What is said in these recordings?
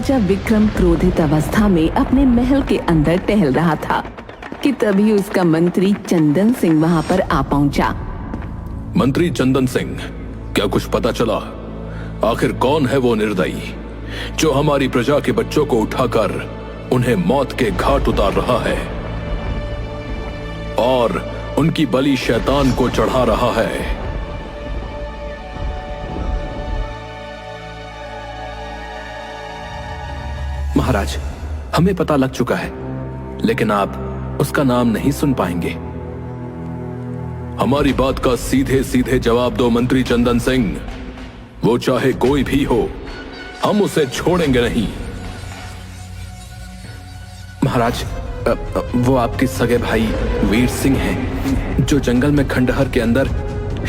राजा विक्रम क्रोधित अवस्था में अपने महल के अंदर टहल रहा था कि तभी उसका मंत्री चंदन सिंह वहां पर आ पहुंचा। मंत्री चंदन सिंह, क्या कुछ पता चला? आखिर कौन है वो निर्दयी जो हमारी प्रजा के बच्चों को उठाकर उन्हें मौत के घाट उतार रहा है और उनकी बलि शैतान को चढ़ा रहा है? महाराज, हमें पता लग चुका है, लेकिन आप उसका नाम नहीं सुन पाएंगे। हमारी बात का सीधे सीधे जवाब दो मंत्री चंदन सिंह। वो चाहे कोई भी हो, हम उसे छोड़ेंगे नहीं। महाराज, वो आपके सगे भाई वीर सिंह हैं, जो जंगल में खंडहर के अंदर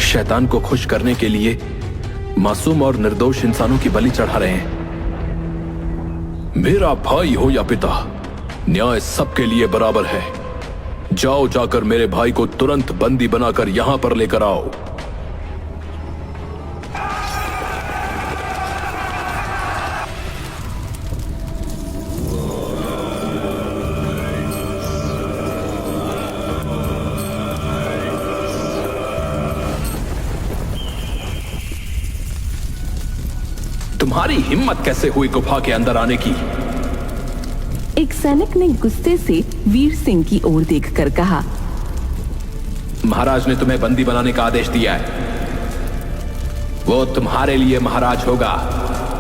शैतान को खुश करने के लिए मासूम और निर्दोष इंसानों की बलि चढ़ा रहे हैं। मेरा भाई हो या पिता, न्याय सबके लिए बराबर है। जाओ, जाकर मेरे भाई को तुरंत बंदी बनाकर यहां पर लेकर आओ। तुम्हारी हिम्मत कैसे हुई गुफा के अंदर आने की? एक सैनिक ने गुस्से से वीर सिंह की ओर देखकर कहा। महाराज ने तुम्हें बंदी बनाने का आदेश दिया है। वो तुम्हारे लिए महाराज होगा,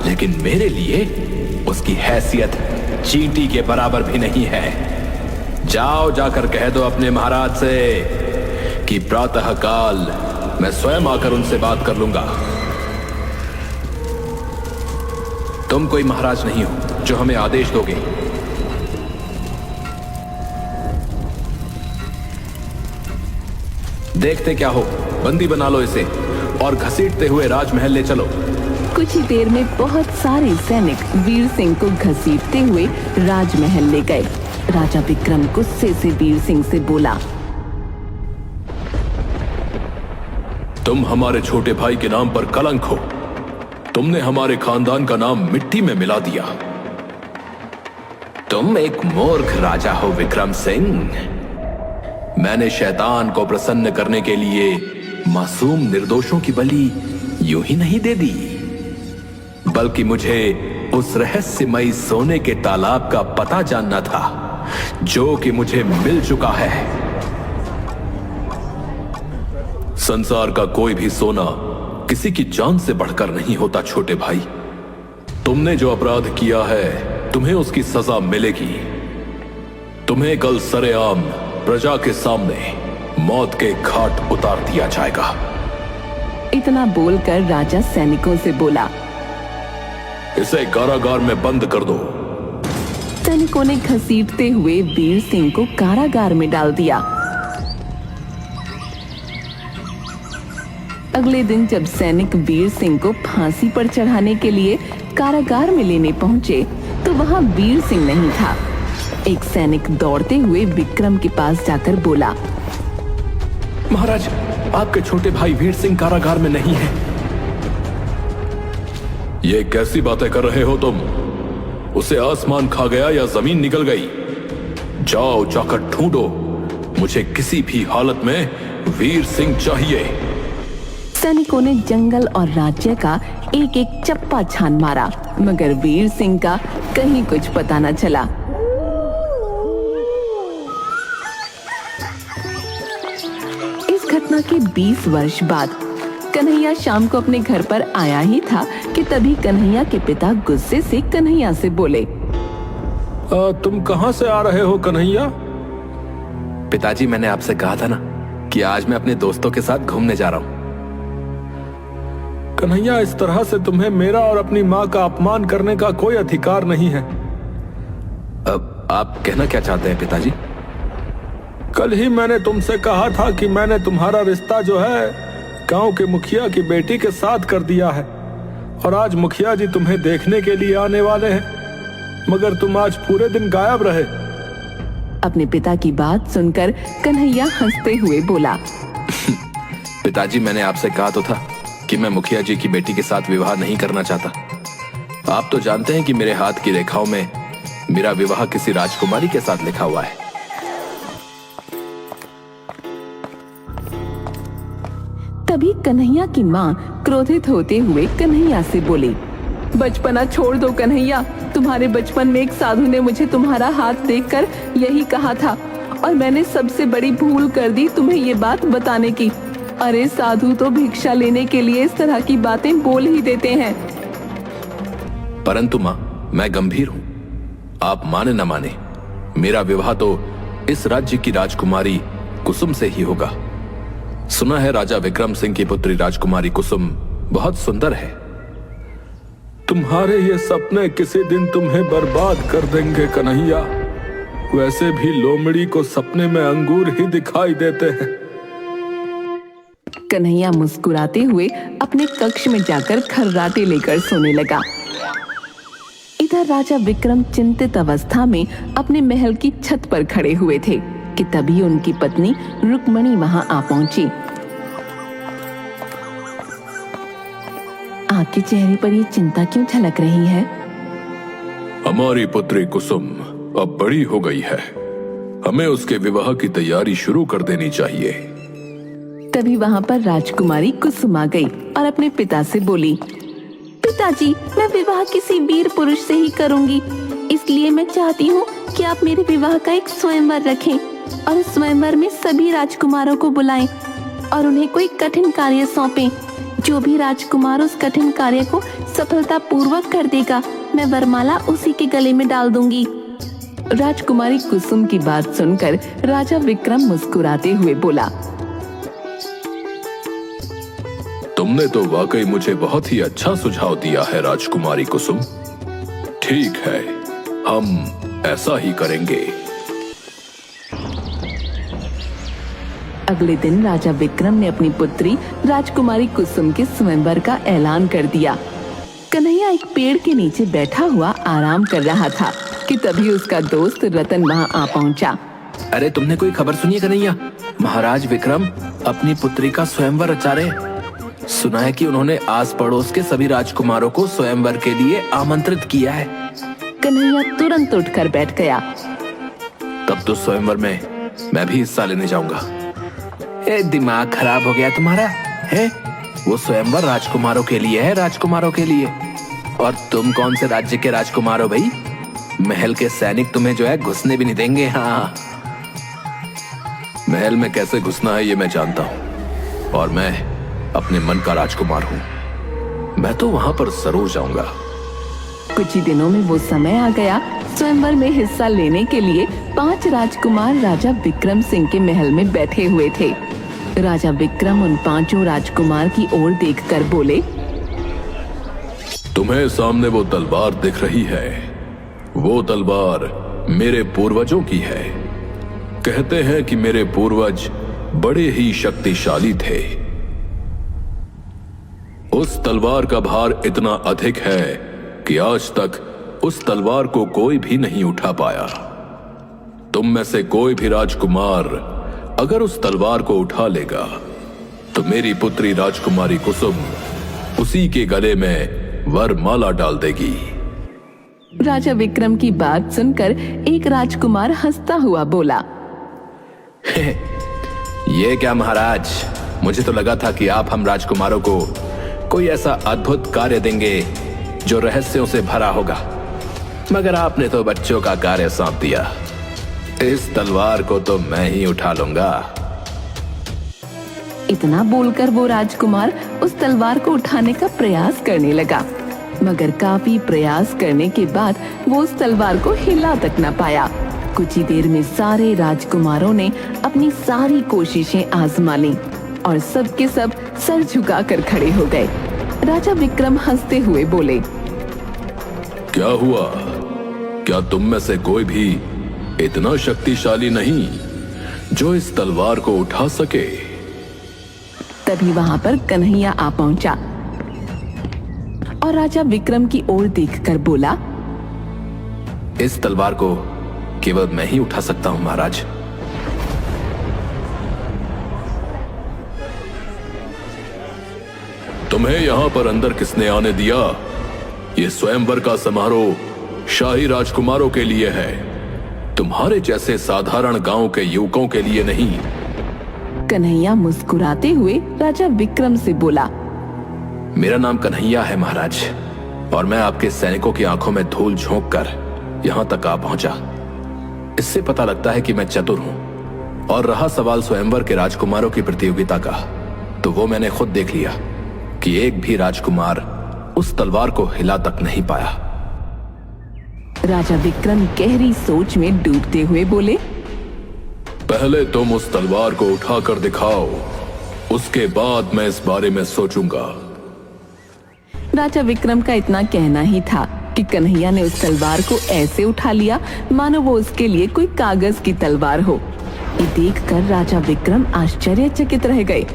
लेकिन मेरे लिए उसकी हैसियत चींटी के बराबर भी नहीं है। जाओ, जाकर कह दो अपने महाराज से कि प्रातःकाल मैं स्वयं आकर उनसे बात कर लूंगा। तुम कोई महाराज नहीं हो जो हमें आदेश दोगे। देखते क्या हो, बंदी बना लो इसे और घसीटते हुए राजमहल ले चलो। कुछ ही देर में बहुत सारे सैनिक वीर सिंह को घसीटते हुए राजमहल ले गए। राजा विक्रम गुस्से से वीर सिंह से बोला, तुम हमारे छोटे भाई के नाम पर कलंक हो। तुमने हमारे खानदान का नाम मिट्टी में मिला दिया। तुम एक मूर्ख राजा हो विक्रम सिंह। मैंने शैतान को प्रसन्न करने के लिए मासूम निर्दोषों की बलि यूं ही नहीं दे दी, बल्कि मुझे उस रहस्यमयी सोने के तालाब का पता जानना था, जो कि मुझे मिल चुका है। संसार का कोई भी सोना किसी की जान से बढ़कर नहीं होता छोटे भाई। तुमने जो अपराध किया है, तुम्हें उसकी सजा मिलेगी। तुम्हें कल सरेआम प्रजा के सामने मौत के घाट उतार दिया जाएगा। इतना बोलकर राजा सैनिकों से बोला, इसे कारागार में बंद कर दो। सैनिकों ने घसीटते हुए वीर सिंह को कारागार में डाल दिया। अगले दिन जब सैनिक वीर सिंह को फांसी पर चढ़ाने के लिए कारागार में लेने पहुंचे, तो वहां वीर सिंह नहीं था। एक सैनिक दौड़ते हुए विक्रम के पास जाकर बोला, महाराज, आपके छोटे भाई वीर सिंह कारागार में नहीं है। ये कैसी बातें कर रहे हो तुम? उसे आसमान खा गया या जमीन निकल गई? जाओ, जाकर ढूंढो। मुझे किसी भी हालत में वीर सिंह चाहिए। सैनिकों ने जंगल और राज्य का एक एक चप्पा छान मारा, मगर वीर सिंह का कहीं कुछ पता न चला। इस घटना के 20 वर्ष बाद कन्हैया शाम को अपने घर पर आया ही था कि तभी कन्हैया के पिता गुस्से से कन्हैया से बोले, तुम कहां से आ रहे हो कन्हैया? पिताजी, मैंने आपसे कहा था ना कि आज मैं अपने दोस्तों के साथ घूमने जा रहा हूँ। कन्हैया, इस तरह से तुम्हें मेरा और अपनी माँ का अपमान करने का कोई अधिकार नहीं है। अब आप कहना क्या चाहते हैं पिताजी? कल ही मैंने तुमसे कहा था कि मैंने तुम्हारा रिश्ता जो है गांव के मुखिया की बेटी के साथ कर दिया है, और आज मुखिया जी तुम्हें देखने के लिए आने वाले हैं, मगर तुम आज पूरे दिन गायब रहे। अपने पिता की बात सुनकर कन्हैया हंसते हुए बोला, पिताजी, मैंने आपसे कहा तो था कि मैं मुखिया जी की बेटी के साथ विवाह नहीं करना चाहता। आप तो जानते हैं कि मेरे हाथ की रेखाओं में मेरा विवाह किसी राजकुमारी के साथ लिखा हुआ है। तभी कन्हैया की माँ क्रोधित होते हुए कन्हैया से बोली, बचपना छोड़ दो कन्हैया। तुम्हारे बचपन में एक साधु ने मुझे तुम्हारा हाथ देखकर यही कहा था और मैंने सबसे बड़ी भूल कर दी तुम्हें ये बात बताने की। अरे साधु तो भिक्षा लेने के लिए इस तरह की बातें बोल ही देते हैं। परंतु माँ, मैं गंभीर हूँ। आप माने न माने, मेरा विवाह तो इस राज्य की राजकुमारी कुसुम से ही होगा। सुना है राजा विक्रम सिंह की पुत्री राजकुमारी कुसुम बहुत सुंदर है। तुम्हारे ये सपने किसी दिन तुम्हें बर्बाद कर देंगे कन्हैया। वैसे भी लोमड़ी को सपने में अंगूर ही दिखाई देते हैं। कन्हैया मुस्कुराते हुए अपने कक्ष में जाकर खर्राटे लेकर सोने लगा। इधर राजा विक्रम चिंतित अवस्था में अपने महल की छत पर खड़े हुए थे कि तभी उनकी पत्नी रुक्मणी वहां आ पहुंची। आपके चेहरे पर ये चिंता क्यों झलक रही है? हमारी पुत्री कुसुम अब बड़ी हो गई है, हमें उसके विवाह की तैयारी शुरू कर देनी चाहिए। तभी वहां पर राजकुमारी कुसुम आ गई और अपने पिता से बोली, पिताजी, मैं विवाह किसी वीर पुरुष से ही करूंगी, इसलिए मैं चाहती हूँ कि आप मेरे विवाह का एक स्वयंवर रखें और उस स्वयंवर में सभी राजकुमारों को बुलाएं और उन्हें कोई कठिन कार्य सौंपें। जो भी राजकुमार उस कठिन कार्य को सफलता पूर्वक कर देगा, मैं वरमाला उसी के गले में डाल दूंगी। राजकुमारी कुसुम की बात सुनकर राजा विक्रम मुस्कुराते हुए बोला, तुमने तो वाकई मुझे बहुत ही अच्छा सुझाव दिया है राजकुमारी कुसुम। ठीक है, हम ऐसा ही करेंगे। अगले दिन राजा विक्रम ने अपनी पुत्री राजकुमारी कुसुम के स्वयंवर का ऐलान कर दिया। कन्हैया एक पेड़ के नीचे बैठा हुआ आराम कर रहा था कि तभी उसका दोस्त रतन वहां आ पहुंचा। अरे तुमने कोई खबर सुनी है कन्हैया? महाराज विक्रम अपनी पुत्री का स्वयंवर रचा रहे। सुना है कि उन्होंने आस पड़ोस के सभी राजकुमारों को स्वयंवर के लिए आमंत्रित किया है। कन्हैया तुरंत उठकर बैठ गया। तब तो स्वयंवर में मैं भी हिस्सा लेने जाऊंगा। दिमाग खराब हो गया तुम्हारा है? वो स्वयंवर राजकुमारों के लिए है, राजकुमारों के लिए। और तुम कौन से राज्य के राजकुमार हो भाई? महल के सैनिक तुम्हें जो है घुसने भी नहीं देंगे। हाँ, महल में कैसे घुसना है ये मैं जानता हूँ और मैं अपने मन का राजकुमार हूँ। मैं तो वहां पर जरूर जाऊंगा। कुछ ही दिनों में वो समय आ गया। स्वयंवर में हिस्सा लेने के लिए 5 राजकुमार राजा विक्रम सिंह के महल में बैठे हुए थे। राजा विक्रम उन 5 राजकुमार की ओर देखकर बोले, तुम्हें सामने वो तलवार दिख रही है, वो तलवार मेरे पूर्वजों की है। कहते हैं कि मेरे पूर्वज बड़े ही शक्तिशाली थे। उस तलवार का भार इतना अधिक है कि आज तक उस तलवार को कोई भी नहीं उठा पाया। तुम में से कोई भी राजकुमार अगर उस तलवार को उठा लेगा तो मेरी पुत्री राजकुमारी कुसुम उसी के गले में वरमाला डाल देगी। राजा विक्रम की बात सुनकर एक राजकुमार हंसता हुआ बोला, ये क्या महाराज, मुझे तो लगा था कि आप हम राजकुमारों को कोई ऐसा अद्भुत कार्य देंगे जो रहस्यों से भरा होगा, मगर आपने तो बच्चों का कार्य सौंप दिया। इस तलवार को तो मैं ही उठा लूंगा। इतना बोलकर वो राजकुमार उस तलवार को उठाने का प्रयास करने लगा, मगर काफी प्रयास करने के बाद वो उस तलवार को हिला तक न पाया। कुछ ही देर में सारे राजकुमारों ने अपनी सारी कोशिशें आजमा ली और सब के सब सर झुकाकर खड़े हो गए। राजा विक्रम हंसते हुए बोले, क्या हुआ? क्या तुम में से कोई भी इतना शक्तिशाली नहीं जो इस तलवार को उठा सके? तभी वहां पर कन्हैया आ पहुंचा और राजा विक्रम की ओर देखकर बोला, इस तलवार को केवल मैं ही उठा सकता हूं महाराज। तुम्हें यहां पर अंदर किसने आने दिया? ये स्वयंवर का समारोह शाही राजकुमारों के लिए है, तुम्हारे जैसे साधारण गांव के युवकों के लिए नहीं। कन्हैया मुस्कुराते हुए राजा विक्रम से बोला। मेरा नाम कन्हैया है महाराज, और मैं आपके सैनिकों की आंखों में धूल झोंक कर यहां तक आ पहुंचा। इससे पता लगता है कि मैं चतुर हूं। और रहा सवाल स्वयंवर के राजकुमारों की प्रतियोगिता का, तो वो मैंने खुद देख लिया कि एक भी राजकुमार उस तलवार को हिला तक नहीं पाया। राजा विक्रम गहरी सोच में डूबते हुए बोले। पहले तुम उस तलवार को उठाकर दिखाओ, उसके बाद मैं इस बारे में सोचूंगा। राजा विक्रम का इतना कहना ही था कि कन्हैया ने उस तलवार को ऐसे उठा लिया मानो वो उसके लिए कोई कागज की तलवार हो। ये देखकर राजा विक्रम आश्चर्यचकित रह गए।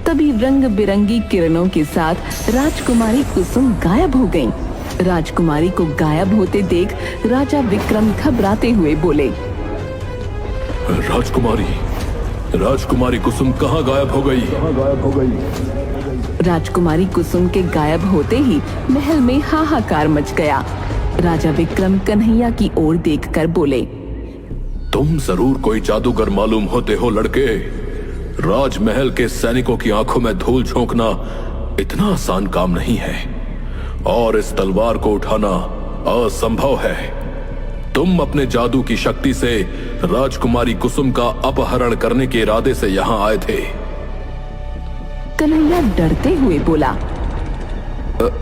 तभी रंग बिरंगी किरणों के साथ राजकुमारी कुसुम गायब हो गईं। राजकुमारी को गायब होते देख राजा विक्रम घबराते हुए बोले। राजकुमारी कुसुम कहाँ गायब हो गई? राजकुमारी कुसुम के गायब होते ही महल में हाहाकार मच गया। राजा विक्रम कन्हैया की ओर देखकर बोले। तुम जरूर कोई जादूगर मालूम होते हो लड़के। राजमहल के सैनिकों की आंखों में धूल झोंकना इतना आसान काम नहीं है, और इस तलवार को उठाना असंभव है। तुम अपने जादू की शक्ति से राजकुमारी कुसुम का अपहरण करने के इरादे से यहाँ आए थे। कन्हैया डरते हुए बोला।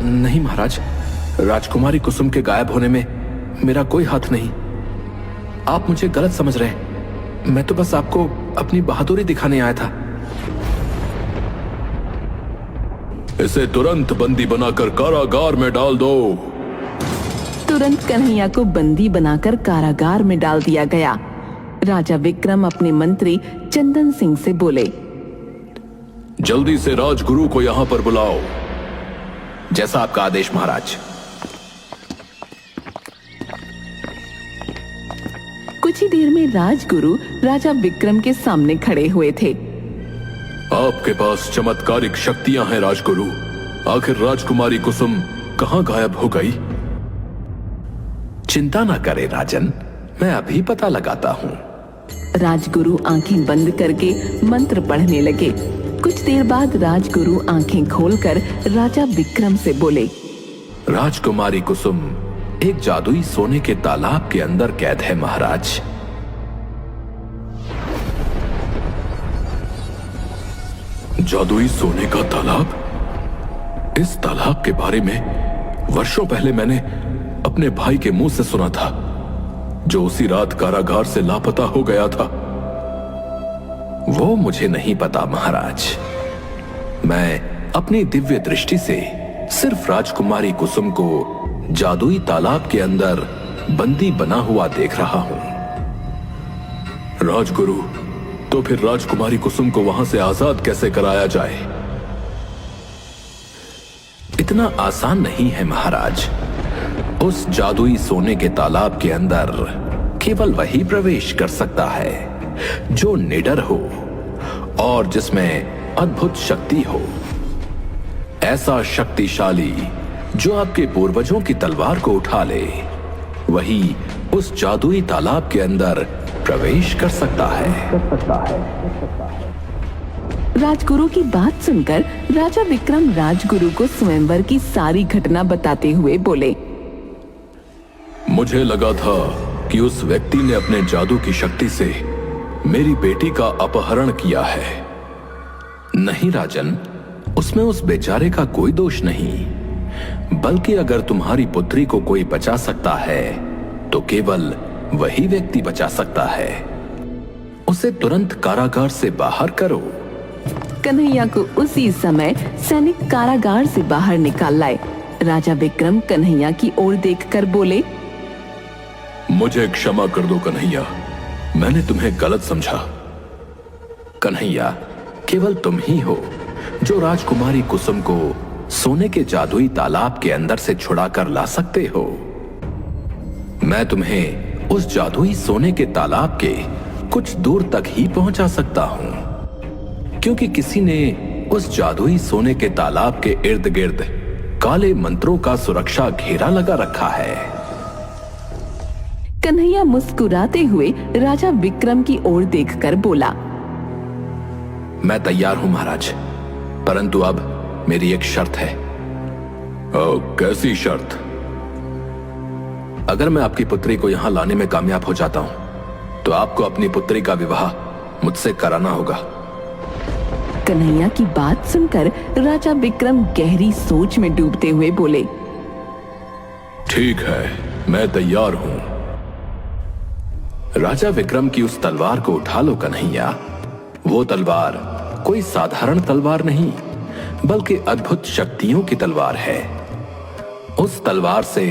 नहीं महाराज, राजकुमारी कुसुम के गायब होने में मेरा कोई हाथ नहीं। आप मुझे गलत समझ रहे हैं। मैं तो बस आपको अपनी बहादुरी दिखाने आया था। इसे तुरंत बंदी बनाकर कारागार में डाल दो। तुरंत कन्हैया को बंदी बनाकर कारागार में डाल दिया गया। राजा विक्रम अपने मंत्री चंदन सिंह से बोले। जल्दी से राजगुरु को यहाँ पर बुलाओ। जैसा आपका आदेश महाराज। कुछ ही देर में राजगुरु राजा विक्रम के सामने खड़े हुए थे। आपके पास चमत्कारिक शक्तियां हैं राजगुरु। आखिर राजकुमारी कुसुम कहाँ गायब हो गई? चिंता ना करे राजन, मैं अभी पता लगाता हूँ। राजगुरु आंखें बंद करके मंत्र पढ़ने लगे। कुछ देर बाद राजगुरु आंखें खोलकर राजा विक्रम से बोले। राजकुमारी कुसुम एक जादुई सोने के तालाब के अंदर कैद है महाराज। जादुई सोने का तालाब? इस तालाब के बारे में वर्षों पहले मैंने अपने भाई के मुंह से सुना था, जो उसी रात कारागार से लापता हो गया था। वो मुझे नहीं पता महाराज। मैं अपनी दिव्य दृष्टि से सिर्फ राजकुमारी कुसुम को जादुई तालाब के अंदर बंदी बना हुआ देख रहा हूं। राजगुरु, तो फिर राजकुमारी कुसुम को वहां से आजाद कैसे कराया जाए? इतना आसान नहीं है महाराज। उस जादुई सोने के तालाब के अंदर केवल वही प्रवेश कर सकता है जो निडर हो और जिसमें अद्भुत शक्ति हो। ऐसा शक्तिशाली जो आपके पूर्वजों की तलवार को उठा ले, वही उस जादुई तालाब के अंदर प्रवेश कर सकता है। राजगुरु की बात सुनकर राजा विक्रम राजगुरु को स्वयंवर की सारी घटना बताते हुए बोले। मुझे लगा था कि उस व्यक्ति ने अपने जादू की शक्ति से मेरी बेटी का अपहरण किया है। नहीं राजन, उसमें उस बेचारे का कोई दोष नहीं, बल्कि अगर तुम्हारी पुत्री को कोई बचा सकता है तो केवल वही व्यक्ति बचा सकता है। उसे तुरंत कारागार से बाहर करो। कन्हैया को उसी समय सैनिक कारागार से बाहर निकाल लाए। राजा विक्रम कन्हैया की ओर देखकर बोले। मुझे क्षमा कर दो कन्हैया, मैंने तुम्हें गलत समझा। कन्हैया, केवल तुम ही हो जो राजकुमारी कुसुम को सोने के जादुई तालाब के अंदर से छुड़ाकर ला सकते हो। मैं तुम्हें उस जादुई सोने के तालाब के कुछ दूर तक ही पहुंचा सकता हूं, क्योंकि किसी ने उस जादुई सोने के तालाब के इर्द गिर्द काले मंत्रों का सुरक्षा घेरा लगा रखा है। कन्हैया मुस्कुराते हुए राजा विक्रम की ओर देखकर बोला, मैं तैयार हूं महाराज, परंतु अब मेरी एक शर्त है। कैसी शर्त? अगर मैं आपकी पुत्री को यहां लाने में कामयाब हो जाता हूं तो आपको अपनी पुत्री का विवाह मुझसे कराना होगा। कन्हैया की बात सुनकर राजा विक्रम गहरी सोच में डूबते हुए बोले, ठीक है, मैं तैयार हूं। राजा विक्रम की उस तलवार को उठा लो कन्हैया। वो तलवार कोई साधारण तलवार नहीं, बल्कि अद्भुत शक्तियों की तलवार है। उस तलवार से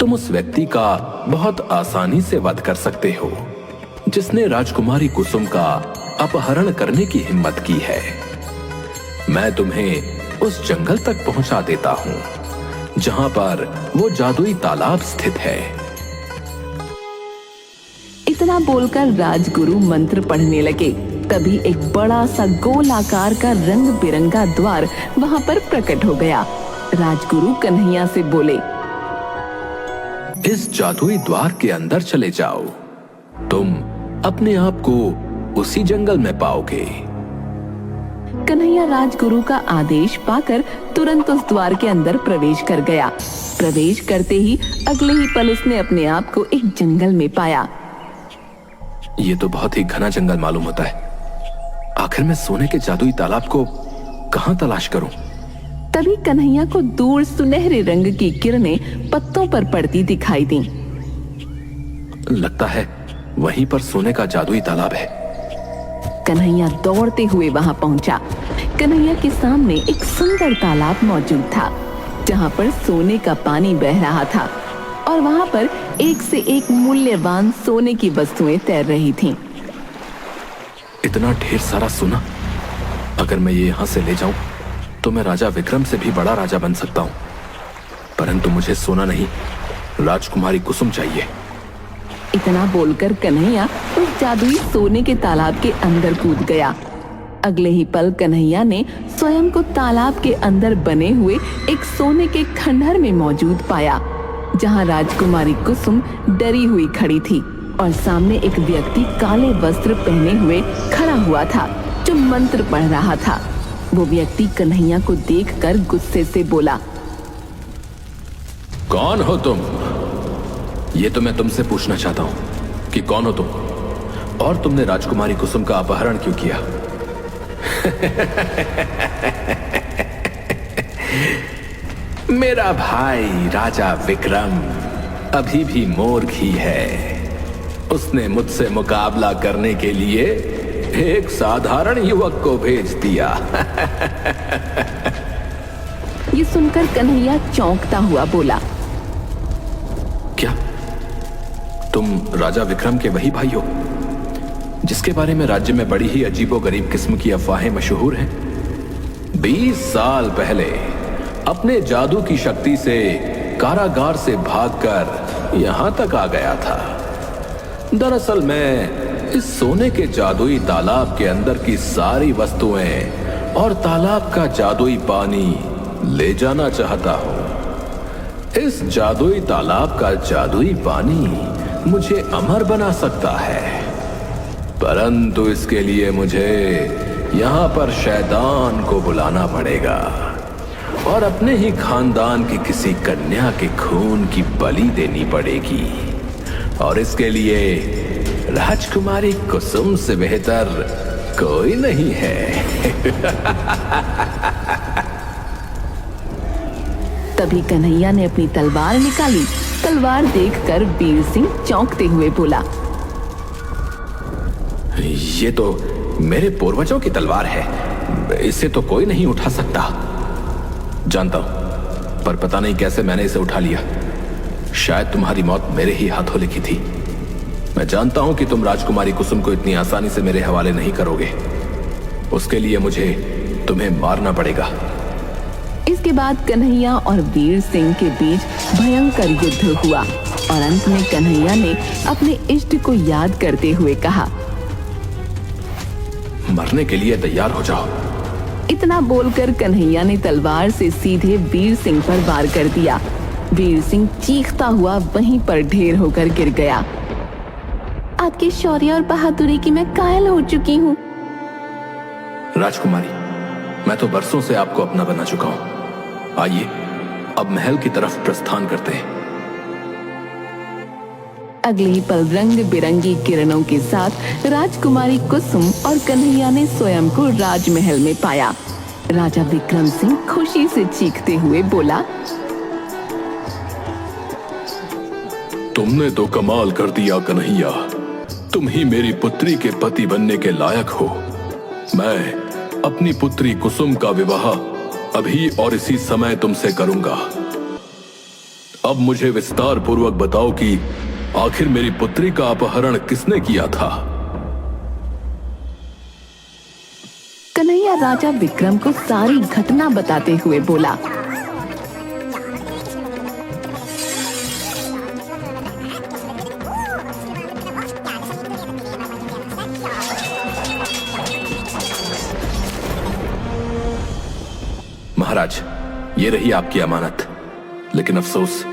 तुम उस व्यक्ति का बहुत आसानी से वध कर सकते हो जिसने राजकुमारी कुसुम का अपहरण करने की हिम्मत की है। मैं तुम्हें उस जंगल तक पहुंचा देता हूं जहां पर वो जादुई तालाब स्थित है। इतना बोलकर राजगुरु मंत्र पढ़ने लगे। तभी एक बड़ा सा गोल आकार का रंग बिरंगा द्वार वहां पर प्रकट हो गया। राजगुरु कन्हैया से बोले, इस जादुई द्वार के अंदर चले जाओ, तुम अपने आप को उसी जंगल में पाओगे। कन्हैया राजगुरु का आदेश पाकर तुरंत उस द्वार के अंदर प्रवेश कर गया। प्रवेश करते ही अगले ही पल उसने अपने आप को एक जंगल में पाया। ये तो बहुत ही घना जंगल मालूम होता है। आखिर मैं सोने के जादुई तालाब को कहां तलाश करूं? तभी कन्हैया को दूर सुनहरे रंग की किरणें पत्तों पर पड़ती दिखाई दी। लगता है वहीं पर सोने का जादुई तालाब है। कन्हैया दौड़ते हुए वहां पहुंचा। कन्हैया के सामने एक सुंदर तालाब मौजूद था जहां पर सोने का पानी बह रहा था और वहां पर एक से एक मूल्यवान सोने की वस्तुएं तैर रही थीं। इतना ढेर सारा सोना, अगर मैं ये यहां से ले जाऊं तो मैं राजा विक्रम से भी बड़ा राजा बन सकता हूं। परंतु मुझे सोना नहीं, राजकुमारी कुसुम चाहिए। इतना बोलकर कन्हैया उस जादुई सोने के तालाब के अंदर कूद गया। अगले ही पल कन्हैया ने स्वयं को तालाब के अंदर बने हुए एक सोने के खंडहर में मौजूद पाया जहां राजकुमारी कुसुम डरी हुई खड़ी थी और सामने एक व्यक्ति काले वस्त्र पहने हुए खड़ा हुआ था जो मंत्र पढ़ रहा था। वो व्यक्ति कन्हैया को देखकर गुस्से से बोला, कौन हो तुम? ये तो मैं तुमसे पूछना चाहता हूं कि कौन हो तुम और तुमने राजकुमारी कुसुम का अपहरण क्यों किया? मेरा भाई राजा विक्रम अभी भी मूर्ख ही है। उसने मुझसे मुकाबला करने के लिए एक साधारण युवक को भेज दिया। ये सुनकर कन्हैया चौंकता हुआ बोला, क्या तुम राजा विक्रम के वही भाई हो जिसके बारे में राज्य में बड़ी ही अजीबोगरीब किस्म की अफवाहें मशहूर हैं? 20 साल पहले अपने जादू की शक्ति से कारागार से भागकर यहां तक आ गया था। दरअसल मैं इस सोने के जादुई तालाब के अंदर की सारी वस्तुएं और तालाब का जादुई पानी ले जाना चाहता हूं। इस जादुई तालाब का जादुई पानी मुझे अमर बना सकता है, परंतु इसके लिए मुझे यहां पर शैतान को बुलाना पड़ेगा और अपने ही खानदान की किसी कन्या के खून की बलि देनी पड़ेगी। और इसके लिए राजकुमारी कुसुम से बेहतर कोई नहीं है। तभी कन्हैया ने अपनी तलवार निकाली। तलवार देखकर वीर सिंह चौंकते हुए बोला, ये तो मेरे पूर्वजों की तलवार है, इसे तो कोई नहीं उठा सकता। जानता हूं, पर पता नहीं कैसे मैंने इसे उठा लिया। शायद तुम्हारी मौत मेरे ही हाथों लिखी थी। मैं जानता हूं कि तुम राजकुमारी कुसुम को इतनी आसानी से मेरे हवाले नहीं करोगे। उसके लिए मुझे तुम्हें मारना पड़ेगा। इसके बाद कन्हैया और वीर सिंह के बीच भयंकर युद्ध हुआ और अंत में कन्हैया ने अपने इष्ट को याद करते हुए कहा, मरने के लिए तैयार हो जाओ। इतना बोलकर कन्हैया ने तलवार से सीधे वीर सिंह पर वार कर दिया। वीर सिंह चीखता हुआ वहीं पर ढेर होकर गिर गया। आपके शौर्य और बहादुरी की मैं कायल हो चुकी हूँ। राजकुमारी, मैं तो बरसों से आपको अपना बना चुका हूं। आइए अब महल की तरफ प्रस्थान करते हैं। अगले ही पल रंग बिरंगी किरणों के साथ राजकुमारी कुसुम और कन्हैया ने स्वयं को राजमहल में पाया। राजा विक्रम सिंह खुशी से चीखते हुए बोला, तुमने तो कमाल कर दिया कन्हैया, तुम ही मेरी पुत्री के पति बनने के लायक हो। मैं अपनी पुत्री कुसुम का विवाह अभी और इसी समय तुमसे करूंगा। अब मुझे विस्तार पूर्वक बताओ कि आखिर मेरी पुत्री का अपहरण किसने किया था। कन्हैया राजा विक्रम को सारी घटना बताते हुए बोला, महाराज, ये रही आपकी अमानत। लेकिन अफसोस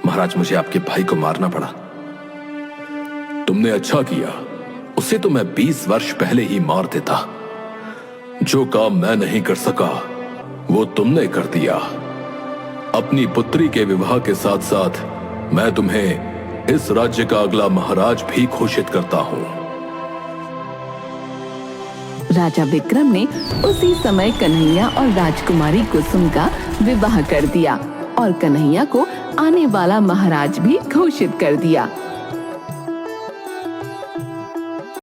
महाराज, मुझे आपके भाई को मारना पड़ा। तुमने अच्छा किया, उसे तो मैं 20 वर्ष पहले ही मार देता। जो काम मैं नहीं कर सका वो तुमने कर दिया। अपनी पुत्री के विवाह के साथ साथ मैं तुम्हें इस राज्य का अगला महाराज भी घोषित करता हूं। राजा विक्रम ने उसी समय कन्हैया और राजकुमारी कुसुम का विवाह कर दिया और कन्हैया को आने वाला महाराज भी घोषित कर दिया।